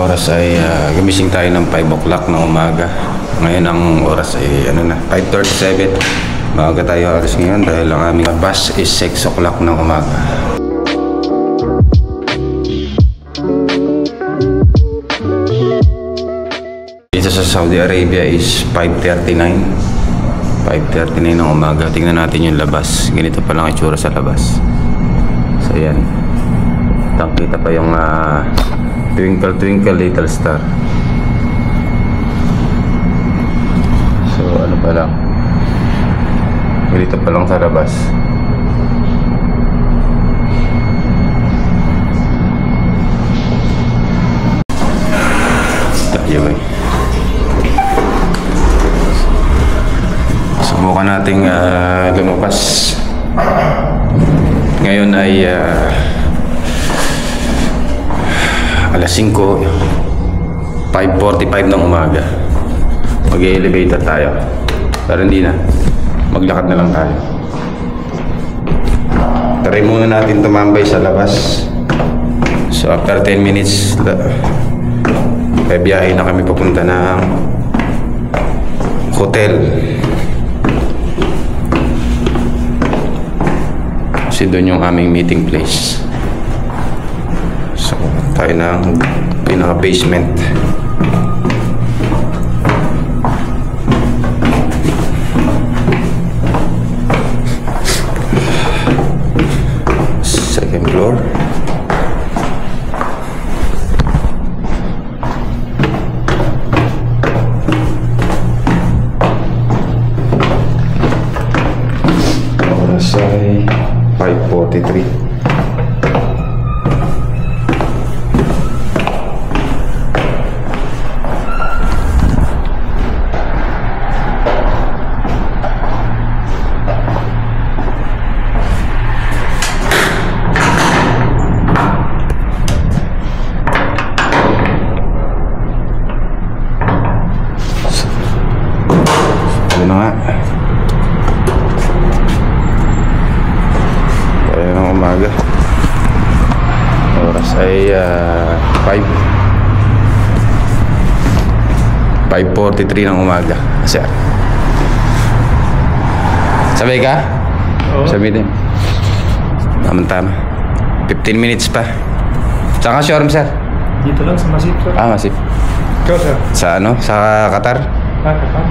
oras ay gumising tayo ng 5 o'clock ng umaga. Ngayon ang oras ay 5:37. Maaga tayo alis ngayon dahil ang aming bus is 6 o'clock ng umaga. Dito sa Saudi Arabia is 5:39 ng umaga. Tingnan natin yung labas. Ganito pa lang itsura sa labas. So yan, kita pa yung twinkle twinkle little star. So ano pa lang, ganito pa lang sa labas. Tayo eh. Subukan nating lumabas. Ngayon ay alas 5:45 ng umaga. Mag-elevator tayo. Pero hindi na. Maglakad na lang tayo. Try muna natin tumambay sa labas. So after 10 minutes, biyahe na kami papunta ng hotel. Kasi doon yung aming meeting place. So tayo ng pinaka-basement. Second floor. Oras ay 5:43. Ano na nga? Tayo ng umaga. Oras ay 5:43 ng umaga. Sir, sabay ka? Oo. Sabay din. Tama. 15 minutes pa. Saan ka showroom, sir? Dito lang sa Masip, sir. Masip. Ikaw, sir? Sa Sa Qatar? Qatar?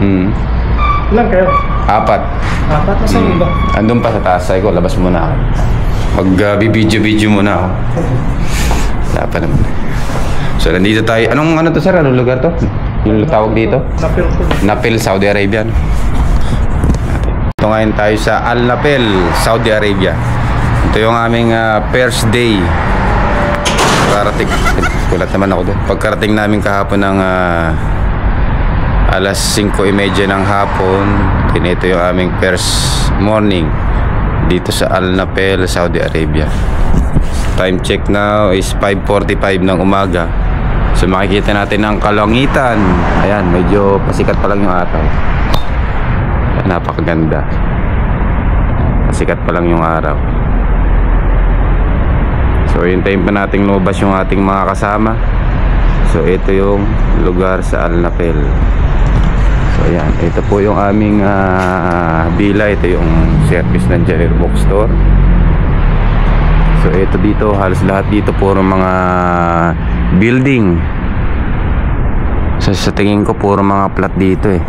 Ilan kayo? 4. 4? Nasaan iba? Andun pa sa taas. Sabi ko, labas muna ako. Mag-video muna ako. Wala pa naman. So, nandito tayo. Ano to, sir? Anong lugar to? Yung tawag dito? Napil po. Napil, Saudi Arabia. Ito ngayon tayo sa Al Napil, Saudi Arabia. Ito yung aming first day. Kulat naman ako doon. Pagkarating namin kahapon ng alas 5:30 ng hapon. Ito yung aming first morning dito sa Al Napil, Saudi Arabia. Time check now is 5:45 ng umaga. So makikita natin ang kalangitan. Ayan, medyo pasikat pa lang yung araw. Ayan, napakaganda. Pasikat pa lang yung araw. So hintayin pa natin lumabas yung ating mga kasama. So ito yung lugar sa Al Napil. So ayan, ito po yung aming bila. Ito yung service ng General Bookstore. So ito dito, halos lahat dito puro mga building. So sa tingin ko puro mga flat dito eh.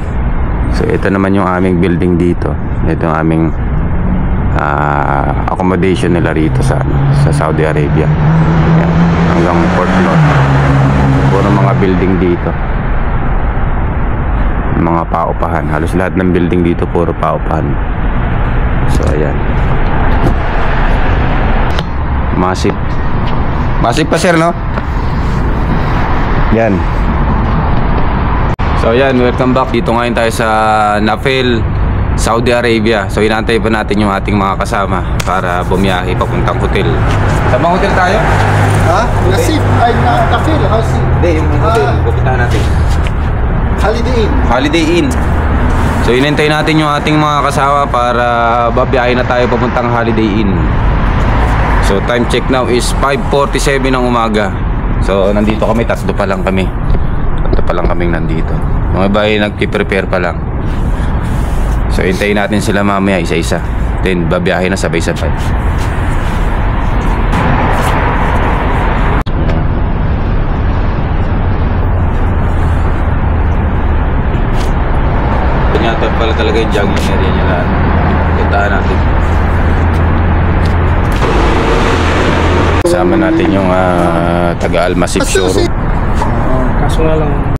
So ito naman yung aming building dito. Ito yung aming accommodation nila rito sa Saudi Arabia. Ayan, hanggang 4th floor. Puro mga building dito. Mga paupahan. Halos lahat ng building dito puro paupahan. So ayan. Massive pa, sir, no? Yan. So yan, welcome back. Dito ngayon tayo sa Napil, Saudi Arabia. So inantay pa natin yung ating mga kasama para bumiyahe papuntang hotel. Sa bang hotel tayo? Ha? Nasib ay Napil, Hasib. Hindi, yung hotel. Pupuntahan natin Holiday Inn. So inantay natin yung ating mga kasama para babiyahe na tayo papuntang Holiday Inn. So time check now is 5:47 ng umaga. So nandito kami, tatlo pa lang kaming nandito. Mga bahay nagpi-prepare pa lang. So hintayin natin sila mamaya isa-isa. Then babiyahe na sabay-sabay. Yata pala talaga yung jogging area niya lahat. Kitaan natin. Kasama natin yung taga Almasip Showroom. Kaso nga lang,